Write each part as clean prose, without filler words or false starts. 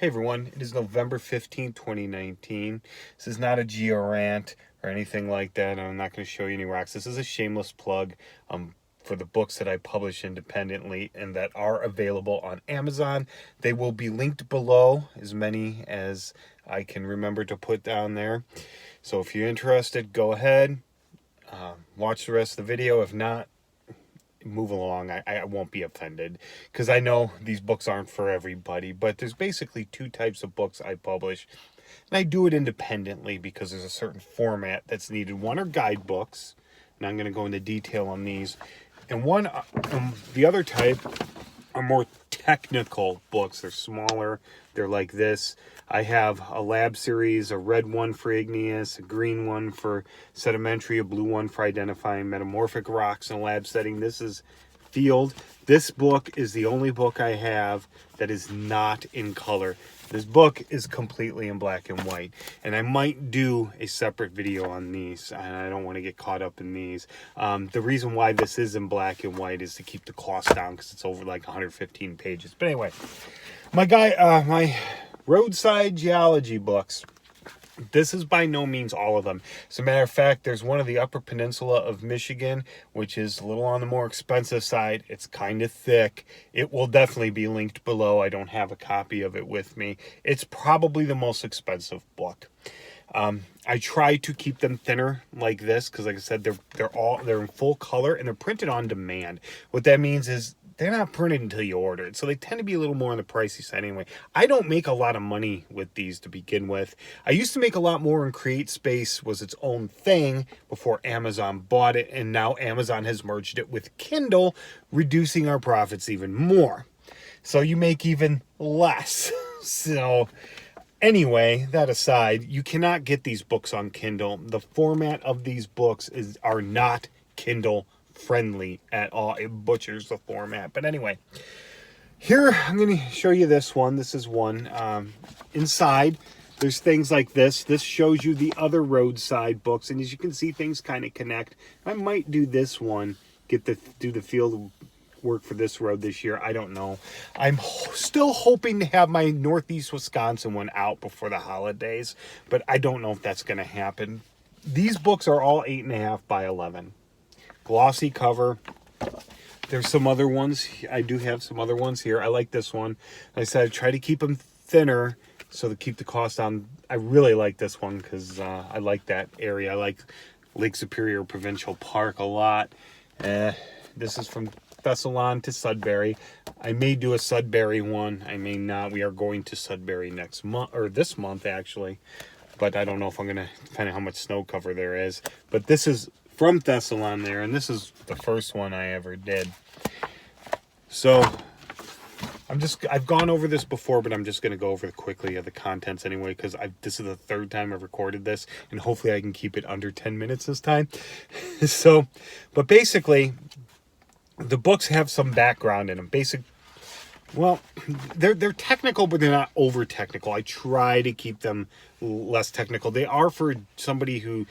Hey everyone, it is November 15th, 2019. This is not a geo rant or anything like that. I'm not going to show you any rocks. This is a shameless plug for the books that I publish independently and that are available on Amazon. They will be linked below, as many as I can remember to put down there. So if you're interested, go ahead, watch the rest of the video. If not, move along. I won't be offended because I know these books aren't for everybody, but there's basically two types of books I publish, and I do it independently because there's a certain format that's needed. One are guidebooks, and I'm going to go into detail on these, and the other type are more technical books. They're smaller, they're like this. I have a lab series, a red one for igneous, a green one for sedimentary, a blue one for identifying metamorphic rocks in a lab setting. This is field. This book is the only book I have that is not in color. This book is completely in black and white, and I might do a separate video on these, and I don't want to get caught up in these. The reason why this is in black and white is to keep the cost down because it's over like 115 pages. But anyway, my roadside geology books. This is by no means all of them. As a matter of fact, there's one of the Upper Peninsula of Michigan, which is a little on the more expensive side. It's kind of thick. It will definitely be linked below. I don't have a copy of it with me. It's probably the most expensive book. I try to keep them thinner like this because, like I said, they're in full color and they're printed on demand. What that means is they're not printed until you order it, so they tend to be a little more on the pricey side anyway. I don't make a lot of money with these to begin with. I used to make a lot more when CreateSpace was its own thing before Amazon bought it, and now Amazon has merged it with Kindle, reducing our profits even more. So you make even less. So anyway, that aside, you cannot get these books on Kindle. The format of these books are not Kindle friendly at all. It butchers the format. But anyway, here I'm going to show you this one. This is one. Inside, there's things like this. This shows you the other roadside books, and as you can see, things kind of connect. I might do this one, do the field work for this road this year. I don't know. I'm still hoping to have my Northeast Wisconsin one out before the holidays, but I don't know if that's going to happen. These books are all 8.5 by 11. Glossy cover. There's some other ones. I do have some other ones here. I like this one. Like I said, I try to keep them thinner so to keep the cost down. I really like this one because I like that area. I like Lake Superior Provincial Park a lot. This is from Thessalon to Sudbury. I may do a Sudbury one. I may not. We are going to Sudbury next month, or this month actually. But I don't know if I'm going to, depending on how much snow cover there is. But this is from Thessalon there, and this is the first one I ever did. So I've gone over this before, but I'm just going to go over quickly the contents anyway, because this is the third time I've recorded this, and hopefully I can keep it under 10 minutes this time. But basically, the books have some background in them. Well, they're technical, but they're not over technical. I try to keep them less technical. They are for somebody who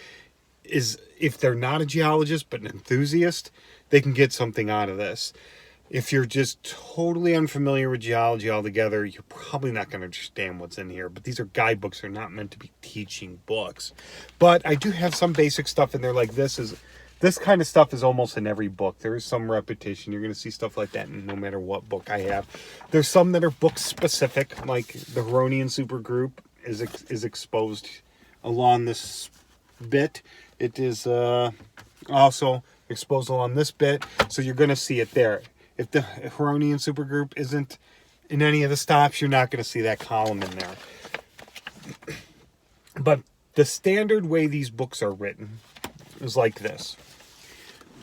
is, if they're not a geologist but an enthusiast, they can get something out of this. If you're just totally unfamiliar with geology altogether, you're probably not going to understand what's in here. But these are guidebooks. They're not meant to be teaching books. But I do have some basic stuff in there like this. This kind of stuff is almost in every book. There is some repetition. You're going to see stuff like that no matter what book I have. There's some that are book specific, like the Huronian supergroup is exposed along this bit. It is also exposed along this bit, so you're going to see it there. If the Huronian supergroup isn't in any of the stops, you're not going to see that column in there. But the standard way these books are written is like this.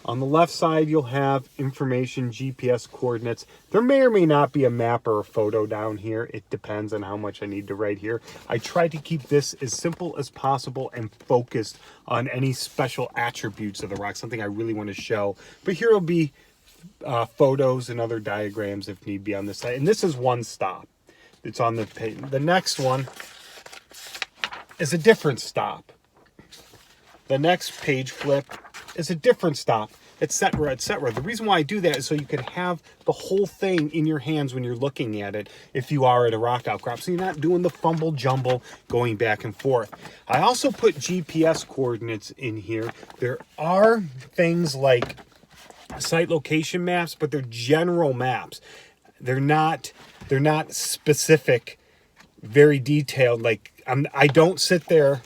On the left side, you'll have information, GPS coordinates. There may or may not be a map or a photo down here. It depends on how much I need to write here. I try to keep this as simple as possible and focused on any special attributes of the rock, something I really want to show. But here will be photos and other diagrams if need be on this side. And this is one stop. It's on the page. The next one is a different stop. The next page flip is a different stop. etc., etc. The reason why I do that is so you can have the whole thing in your hands when you're looking at it if you are at a rock outcrop, so you're not doing the fumble jumble going back and forth. I also put GPS coordinates in here. There are things like site location maps, but they're general maps. They're not specific, very detailed. Like I don't sit there.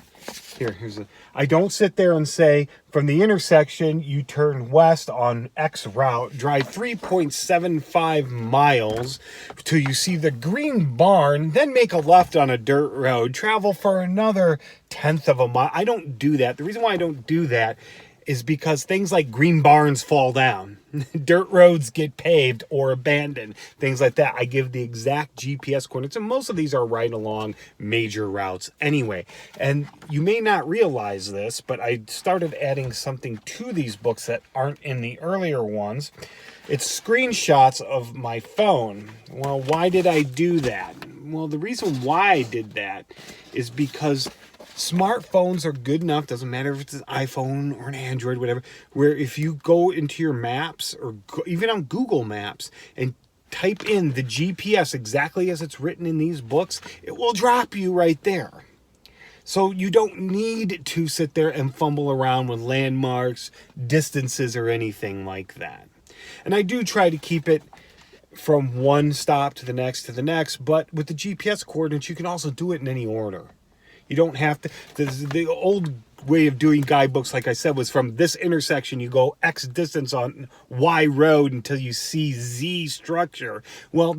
I don't sit there and say, from the intersection, you turn west on X route, drive 3.75 miles till you see the green barn, then make a left on a dirt road, travel for another 1/10 of a mile. I don't do that. The reason why I don't do that is because things like green barns fall down, dirt roads get paved or abandoned, things like that. I give the exact GPS coordinates, and most of these are right along major routes anyway. And you may not realize this, but I started adding something to these books that aren't in the earlier ones. It's screenshots of my phone. Well, why did I do that? Well, the reason why I did that is because smartphones are good enough, doesn't matter if it's an iPhone or an Android, whatever, where if you go into your maps or even on Google Maps and type in the GPS exactly as it's written in these books, it will drop you right there. So you don't need to sit there and fumble around with landmarks, distances, or anything like that. And I do try to keep it from one stop to the next, but with the GPS coordinates, you can also do it in any order. You don't have to. The old way of doing guidebooks, like I said, was from this intersection, you go X distance on Y road until you see Z structure. Well,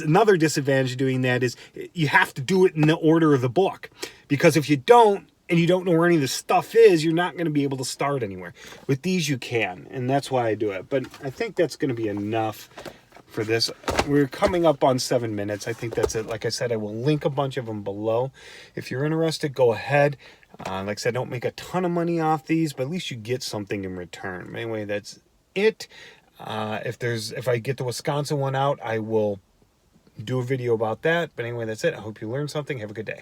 another disadvantage of doing that is you have to do it in the order of the book. Because if you don't, and you don't know where any of the stuff is, you're not going to be able to start anywhere. With these, you can, and that's why I do it. But I think that's going to be enough for this. We're coming up on 7 minutes. I think that's it. Like I said, I will link a bunch of them below. If you're interested, go ahead. Like I said, I don't make a ton of money off these, but at least you get something in return. Anyway, that's it. If I get the Wisconsin one out, I will do a video about that. But anyway, that's it. I hope you learned something. Have a good day.